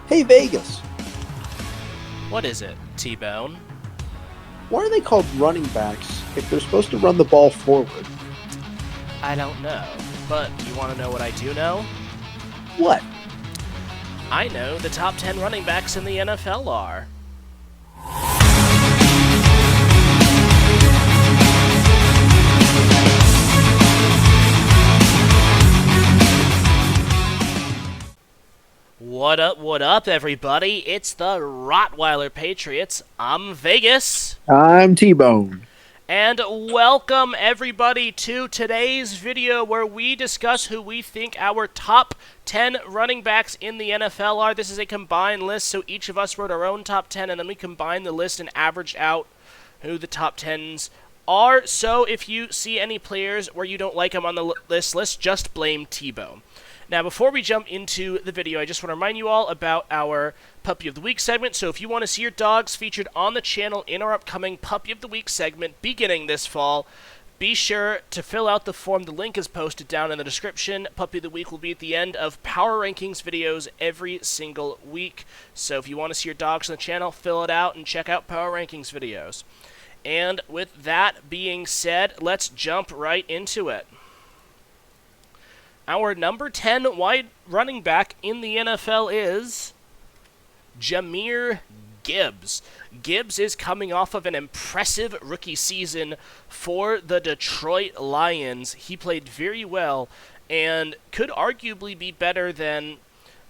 Hey, Vegas, What is it, T-Bone? why are they called running backs if they're supposed to run the ball forward? I don't know. But you want to know what I do know? What? I know the top 10 running backs in the NFL are. What up, everybody? It's the Rottweiler Patriots. I'm Vegas. I'm T-Bone. And welcome, everybody, to today's video where we discuss who we think our top 10 running backs in the NFL are. This is a combined list, so each of us wrote our own top 10, and then we combined the list and averaged out who the top 10s are. So if you see any players where you don't like them on the list, just blame T-Bone. Now, before we jump into the video, I just want to remind you all about our Puppy of the Week segment. So if you want to see your dogs featured on the channel in our upcoming Puppy of the Week segment beginning this fall, be sure to fill out the form. The link is posted down in the description. Puppy of the Week will be at the end of Power Rankings videos every single week. So if you want to see your dogs on the channel, fill it out and check out Power Rankings videos. And with that being said, let's jump right into it. Our number 10 wide running back in the NFL is Jamir Gibbs. Gibbs is coming off of an impressive rookie season for the Detroit Lions. He played very well and could arguably be better than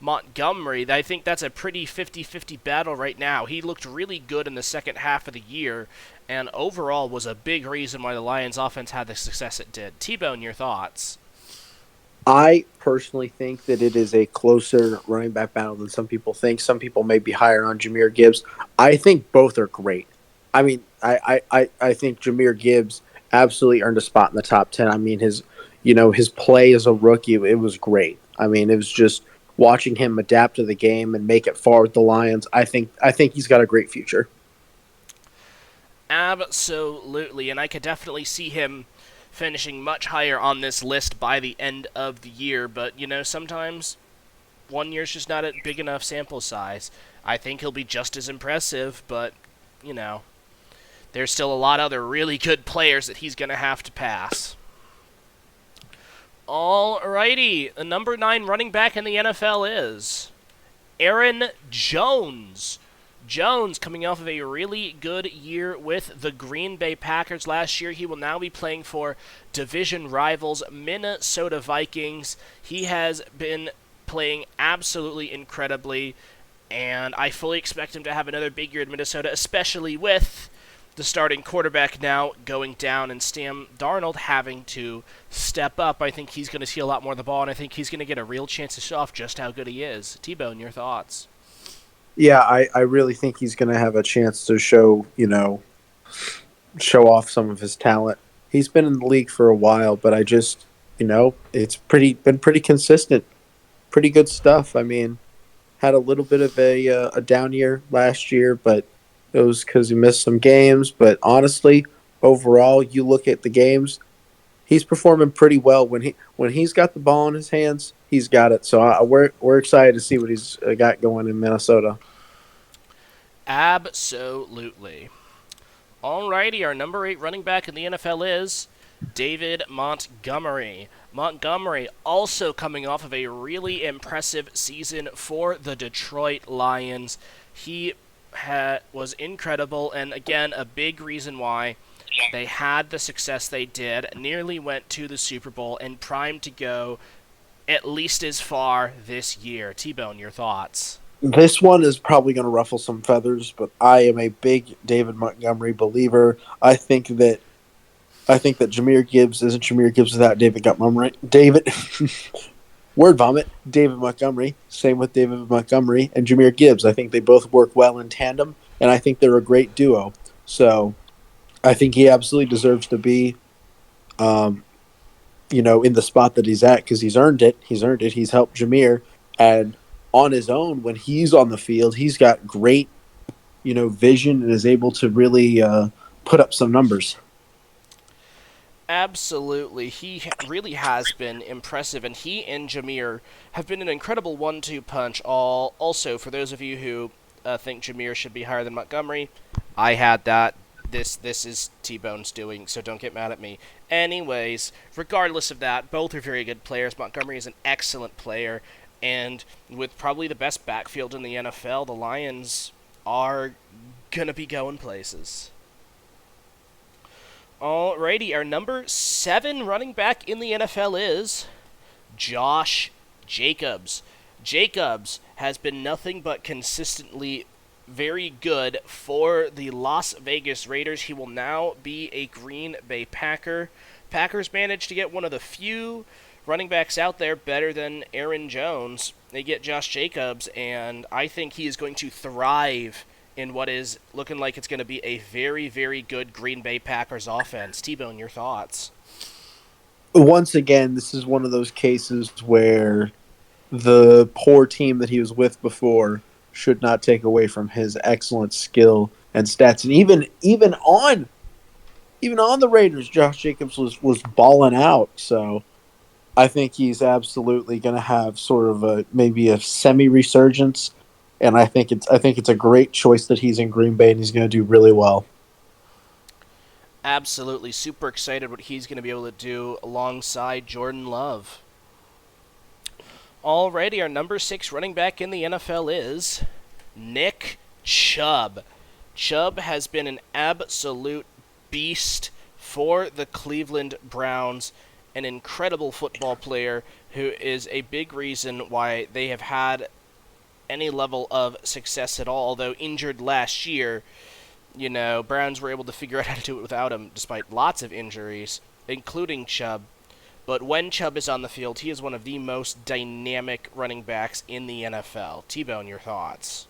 Montgomery. I think that's a pretty 50-50 battle right now. He looked really good in the second half of the year and overall was a big reason why the Lions offense had the success it did. T-Bone, your thoughts? I personally think that it is a closer running back battle than some people think. Some people may be higher on Jamir Gibbs. I think both are great. I mean, I think Jamir Gibbs absolutely earned a spot in the top 10. I mean, his play as a rookie, it was great. I mean, it was just watching him adapt to the game and make it far with the Lions. I think he's got a great future. Absolutely, and I could definitely see him finishing much higher on this list by the end of the year, but, sometimes 1 year's just not a big enough sample size. I think he'll be just as impressive, but, there's still a lot of other really good players that he's going to have to pass. Alrighty, the number 9 running back in the NFL is Aaron Jones. Jones coming off of a really good year with the Green Bay Packers last year. He will now be playing for division rivals Minnesota Vikings. He has been playing absolutely incredibly, and I fully expect him to have another big year in Minnesota, especially with the starting quarterback now going down and Sam Darnold having to step up. I think he's going to see a lot more of the ball, and I think he's going to get a real chance to show off just how good he is. T-Bone, your thoughts? Yeah, I really think he's going to have a chance to show off some of his talent. He's been in the league for a while, but it's been pretty consistent, pretty good stuff. I mean, had a little bit of a down year last year, but it was because he missed some games. But honestly, overall, you look at the games, he's performing pretty well. When he's got the ball in his hands, he's got it. So we're excited to see what he's got going in Minnesota. Absolutely. Alrighty, our number 8 running back in the NFL is David Montgomery. Montgomery also coming off of a really impressive season for the Detroit Lions. He was incredible, and again, a big reason why they had the success they did, nearly went to the Super Bowl, and primed to go at least as far this year. T-Bone, your thoughts? This one is probably going to ruffle some feathers, but I am a big David Montgomery believer. I think that Jamir Gibbs isn't Jamir Gibbs without David Montgomery. Word vomit. David Montgomery. Same with David Montgomery and Jamir Gibbs. I think they both work well in tandem, and I think they're a great duo. So I think he absolutely deserves to be, in the spot that he's at because he's earned it. He's helped Jamir, and on his own, when he's on the field, he's got great, vision and is able to really put up some numbers. Absolutely. He really has been impressive, and he and Jamir have been an incredible 1-2 punch. Also, for those of you who think Jamir should be higher than Montgomery, I had that. This is T-Bone's doing, so don't get mad at me. Anyways, regardless of that, both are very good players. Montgomery is an excellent player, and with probably the best backfield in the NFL, the Lions are gonna be going places. Alrighty, our number 7 running back in the NFL is Josh Jacobs. Jacobs has been nothing but consistently very good for the Las Vegas Raiders. He will now be a Green Bay Packer. Packers managed to get one of the few running backs out there better than Aaron Jones. They get Josh Jacobs, and I think he is going to thrive in what is looking like it's going to be a very, very good Green Bay Packers offense. T-Bone, your thoughts? Once again, this is one of those cases where the poor team that he was with before should not take away from his excellent skill and stats. And even on the Raiders, Josh Jacobs was balling out. So I think he's absolutely going to have sort of a maybe a semi resurgence. And I think it's a great choice that he's in Green Bay and he's going to do really well. Absolutely super excited what he's going to be able to do alongside Jordan Love. Alrighty, our number 6 running back in the NFL is Nick Chubb. Chubb has been an absolute beast for the Cleveland Browns, an incredible football player who is a big reason why they have had any level of success at all. Although injured last year, Browns were able to figure out how to do it without him despite lots of injuries, including Chubb. But when Chubb is on the field, he is one of the most dynamic running backs in the NFL. T-Bone, your thoughts?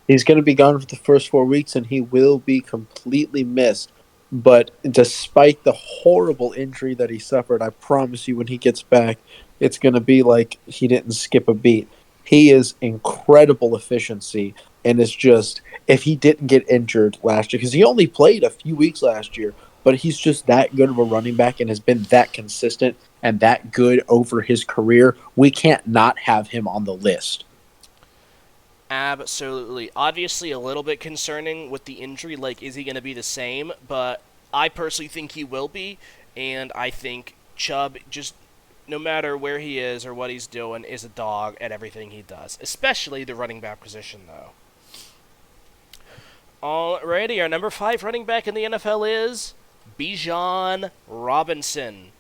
He's going to be gone for the first 4 weeks and he will be completely missed. But despite the horrible injury that he suffered, I promise you when he gets back, it's going to be like he didn't skip a beat. He is incredible efficiency, and it's just if he didn't get injured last year, because he only played a few weeks last year, but he's just that good of a running back and has been that consistent and that good over his career. We can't not have him on the list. Absolutely. Obviously, a little bit concerning with the injury. Like, is he going to be the same? But I personally think he will be. And I think Chubb, just no matter where he is or what he's doing, is a dog at everything he does. Especially the running back position, though. Alrighty, our number 5 running back in the NFL is Bijan Robinson.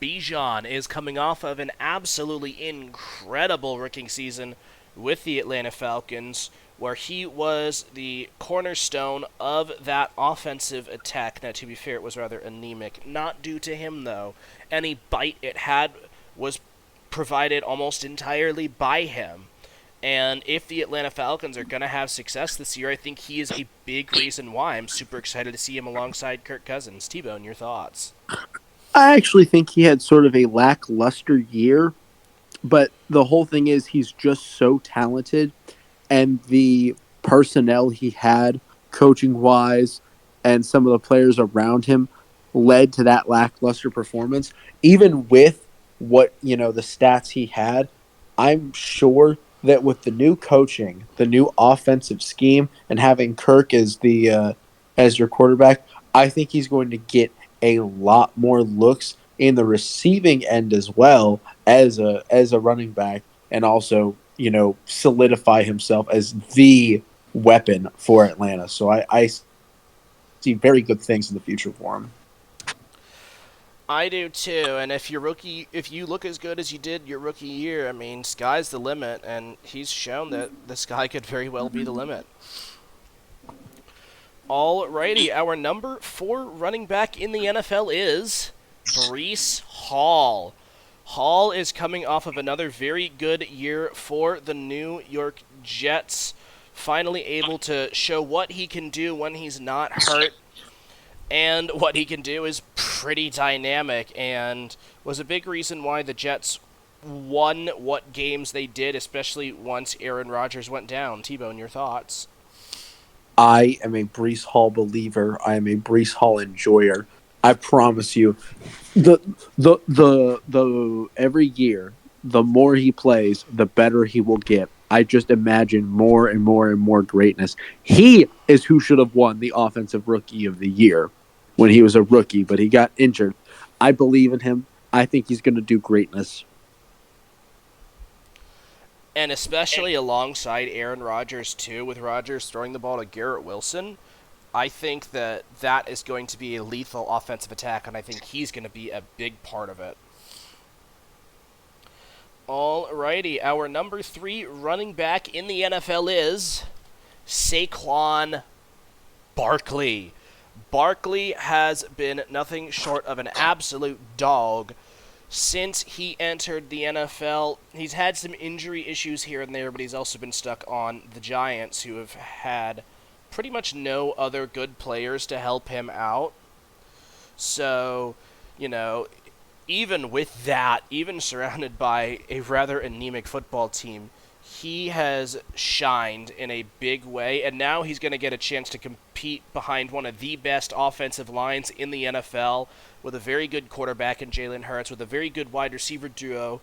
Bijan is coming off of an absolutely incredible rookie season with the Atlanta Falcons, where he was the cornerstone of that offensive attack. Now, to be fair, it was rather anemic. Not due to him, though. Any bite it had was provided almost entirely by him. And if the Atlanta Falcons are going to have success this year, I think he is a big reason why. I'm super excited to see him alongside Kirk Cousins. T-Bone, your thoughts? I actually think he had sort of a lackluster year, but the whole thing is he's just so talented, and the personnel he had, coaching wise, and some of the players around him led to that lackluster performance. Even with the stats he had, I'm sure that with the new coaching, the new offensive scheme, and having Kirk as your quarterback, I think he's going to get a lot more looks in the receiving end as well as a running back, and also solidify himself as the weapon for Atlanta. So I see very good things in the future for him. I do too, and if you look as good as you did your rookie year, I mean, sky's the limit, and he's shown that the sky could very well be the limit. Alrighty, our number 4 running back in the NFL is Bree Hall. Hall is coming off of another very good year for the New York Jets, finally able to show what he can do when he's not hurt. And what he can do is pretty dynamic, and was a big reason why the Jets won what games they did, especially once Aaron Rodgers went down. T-Bone, your thoughts? I am a Brees Hall believer. I am a Brees Hall enjoyer. I promise you. The every year, the more he plays, the better he will get. I just imagine more and more and more greatness. He is who should have won the offensive rookie of the year when he was a rookie, but he got injured. I believe in him. I think he's going to do greatness. And especially alongside Aaron Rodgers, too, with Rodgers throwing the ball to Garrett Wilson, I think that that is going to be a lethal offensive attack, and I think he's going to be a big part of it. Alrighty, our number 3 running back in the NFL is Saquon Barkley. Barkley has been nothing short of an absolute dog since he entered the NFL. He's had some injury issues here and there, but he's also been stuck on the Giants, who have had pretty much no other good players to help him out. So, even with that, even surrounded by a rather anemic football team, he has shined in a big way, and now he's going to get a chance to compete behind one of the best offensive lines in the NFL, with a very good quarterback in Jalen Hurts, with a very good wide receiver duo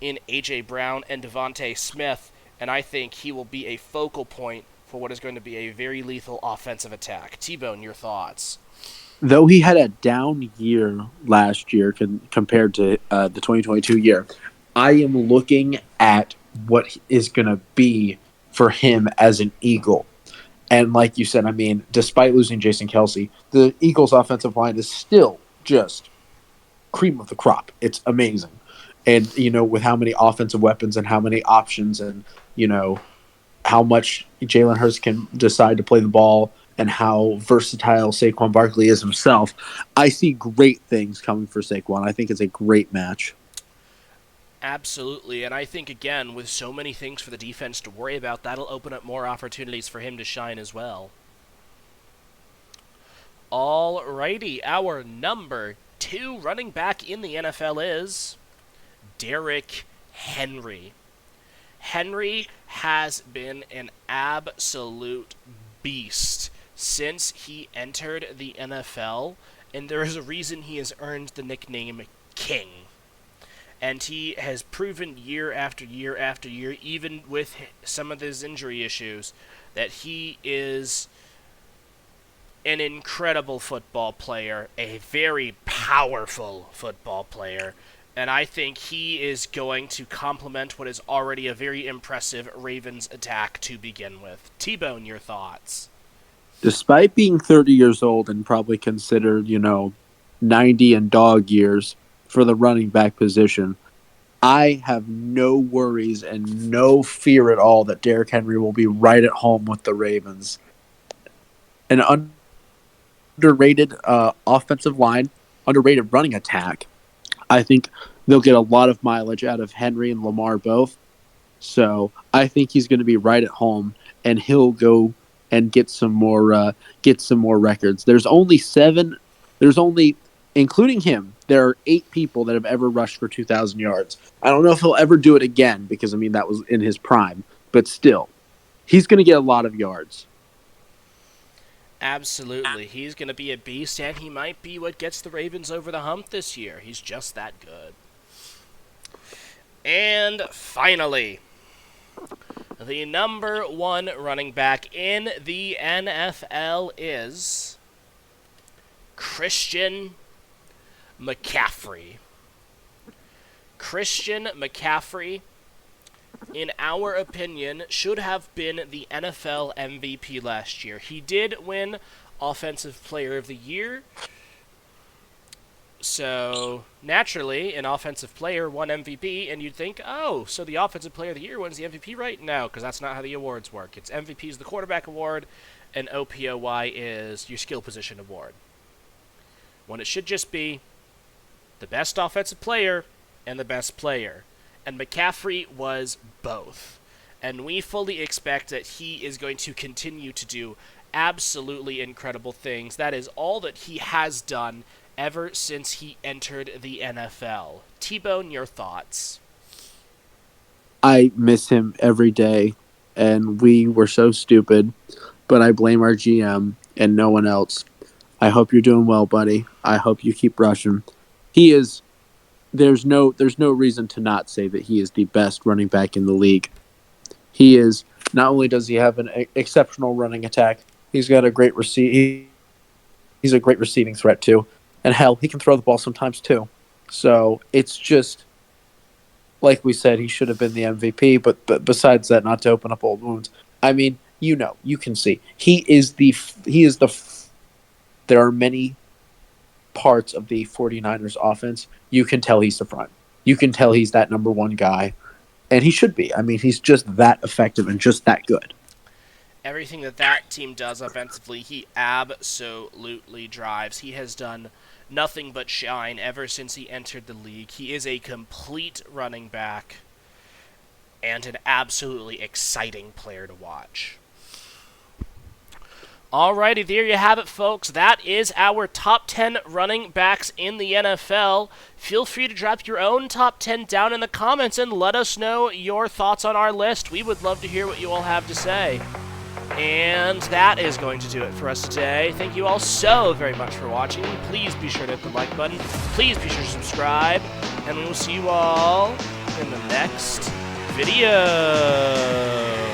in A.J. Brown and Devontae Smith, and I think he will be a focal point for what is going to be a very lethal offensive attack. T-Bone, your thoughts? Though he had a down year last year compared to the 2022 year, I am looking at what is going to be for him as an Eagle. And like you said, I mean, despite losing Jason Kelce, the Eagles' offensive line is still just cream of the crop. It's amazing. And, with how many offensive weapons and how many options and, how much Jalen Hurts can decide to play the ball and how versatile Saquon Barkley is himself, I see great things coming for Saquon. I think it's a great match. Absolutely, and I think, again, with so many things for the defense to worry about, that'll open up more opportunities for him to shine as well. Alrighty, our number 2 running back in the NFL is Derrick Henry. Henry has been an absolute beast since he entered the NFL, and there is a reason he has earned the nickname King. And he has proven year after year after year, even with some of his injury issues, that he is an incredible football player, a very powerful football player, and I think he is going to complement what is already a very impressive Ravens attack to begin with. T-Bone, your thoughts? Despite being 30 years old and probably considered, 90 and dog years for the running back position, I have no worries and no fear at all that Derrick Henry will be right at home with the Ravens. An underrated offensive line, underrated running attack. I think they'll get a lot of mileage out of Henry and Lamar both. So I think he's going to be right at home, and he'll go and get some more records. There's only including him, there are 8 people that have ever rushed for 2,000 yards. I don't know if he'll ever do it again because, that was in his prime. But still, he's going to get a lot of yards. Absolutely. He's going to be a beast, and he might be what gets the Ravens over the hump this year. He's just that good. And finally, the number 1 running back in the NFL is Christian McCaffrey. Christian McCaffrey, in our opinion, should have been the NFL MVP last year. He did win Offensive Player of the Year. So, naturally, an offensive player won MVP, and you'd think, oh, so the Offensive Player of the Year wins the MVP, right? No, because that's not how the awards work. It's MVP is the quarterback award, and OPOY is your skill position award. When it should just be the best offensive player and the best player. And McCaffrey was both. And we fully expect that he is going to continue to do absolutely incredible things. That is all that he has done ever since he entered the NFL. T-Bone, your thoughts? I miss him every day, and we were so stupid, but I blame our GM and no one else. I hope you're doing well, buddy. I hope you keep rushing. He is. There's no reason to not say that he is the best running back in the league. He is. Not only does he have an exceptional running attack, he's got a great he's a great receiving threat too. And hell, he can throw the ball sometimes too. So it's just like we said, he should have been the MVP. But besides that, not to open up old wounds. I mean, you can see he is the. There are many parts of the 49ers offense. You can tell he's the front. You can tell he's that number one guy. And he should be. I mean, he's just that effective and just that good. Everything that team does offensively, he absolutely drives. He has done nothing but shine ever since he entered the league. He is a complete running back and an absolutely exciting player to watch. Alrighty, there you have it, folks. That is our top 10 running backs in the NFL. Feel free to drop your own top 10 down in the comments and let us know your thoughts on our list. We would love to hear what you all have to say. And that is going to do it for us today. Thank you all so very much for watching. Please be sure to hit the like button. Please be sure to subscribe. And we will see you all in the next video.